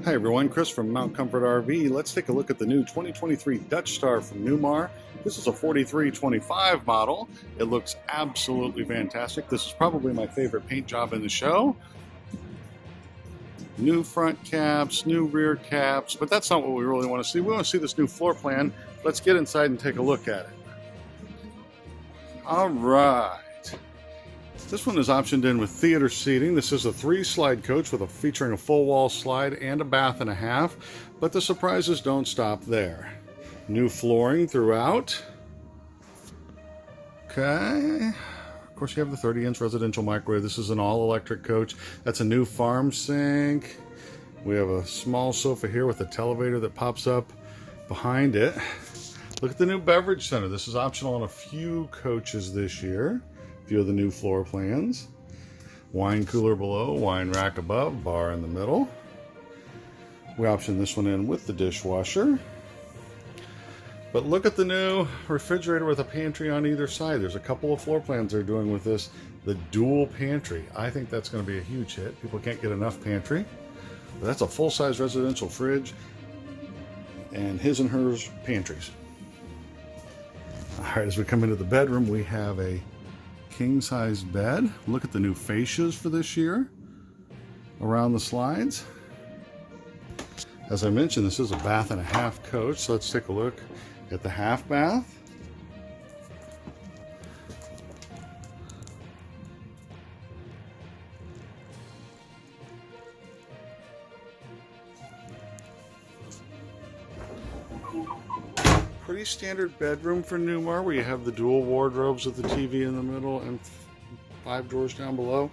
Hi everyone, Chris from Mount Comfort RV. Let's take a look at the new 2023 Dutch Star from Newmar. This is a 4325 model. It looks absolutely fantastic. This is probably my favorite paint job in the show. New front caps, new rear caps, but that's not what we really want to see. We want to see this new floor plan. Let's get inside and take a look at it. All right. This one is optioned in with theater seating. This is a 3-slide coach featuring a full wall slide and a bath and a half, but the surprises don't stop there. New flooring throughout. Okay. Of course, you have the 30-inch residential microwave. This is an all-electric coach. That's a new farm sink. We have a small sofa here with a televator that pops up behind it. Look at the new beverage center. This is optional on a few coaches this year. A few of the new floor plans. Wine cooler below, wine rack above, bar in the middle. We option this one in with the dishwasher. But look at the new refrigerator with a pantry on either side. There's a couple of floor plans they're doing with this, the dual pantry. I think that's going to be a huge hit. People can't get enough pantry. But that's a full-size residential fridge and his and hers pantries. All right, as we come into the bedroom, we have a king-size bed. Look at the new fascias for this year around the slides. As I mentioned, this is a bath and a half coach, so let's take a look at the half bath. Pretty standard bedroom for Newmar, where you have the dual wardrobes with the TV in the middle and 5 drawers down below.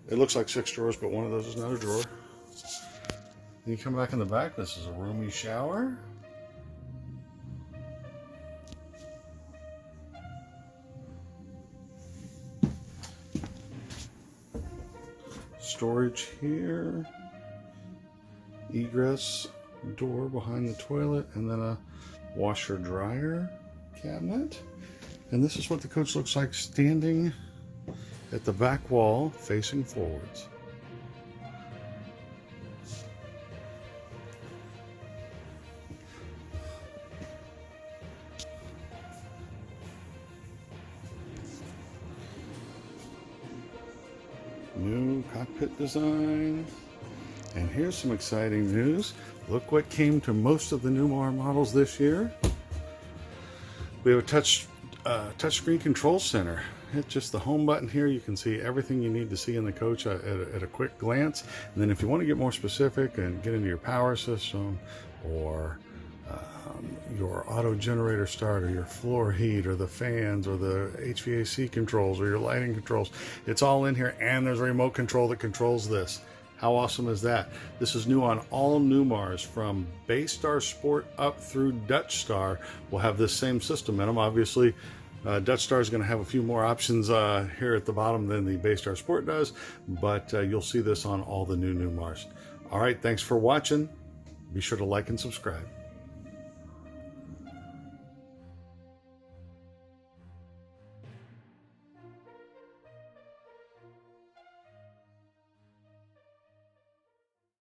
It looks like 6 drawers, but one of those is not a drawer. Then you come back in the back. This is a roomy shower. Storage here. Egress door behind the toilet, and then a washer dryer cabinet. And this is what the coach looks like standing at the back wall facing forwards. New cockpit design. And here's some exciting news. Look what came to most of the Newmar models this year. We have a touchscreen control center. Hit just the home button here. You can see everything you need to see in the coach at a quick glance. And then if you want to get more specific and get into your power system or your auto generator start or your floor heat or the fans or the HVAC controls or your lighting controls, it's all in here, and there's a remote control that controls this. How awesome is that? This is new on all Newmars from Base Star Sport up through Dutch Star. Will have this same system in them. Obviously, Dutch Star is going to have a few more options here at the bottom than the Base Star Sport does, but you'll see this on all the new Newmars. All right, thanks for watching. Be sure to like and subscribe.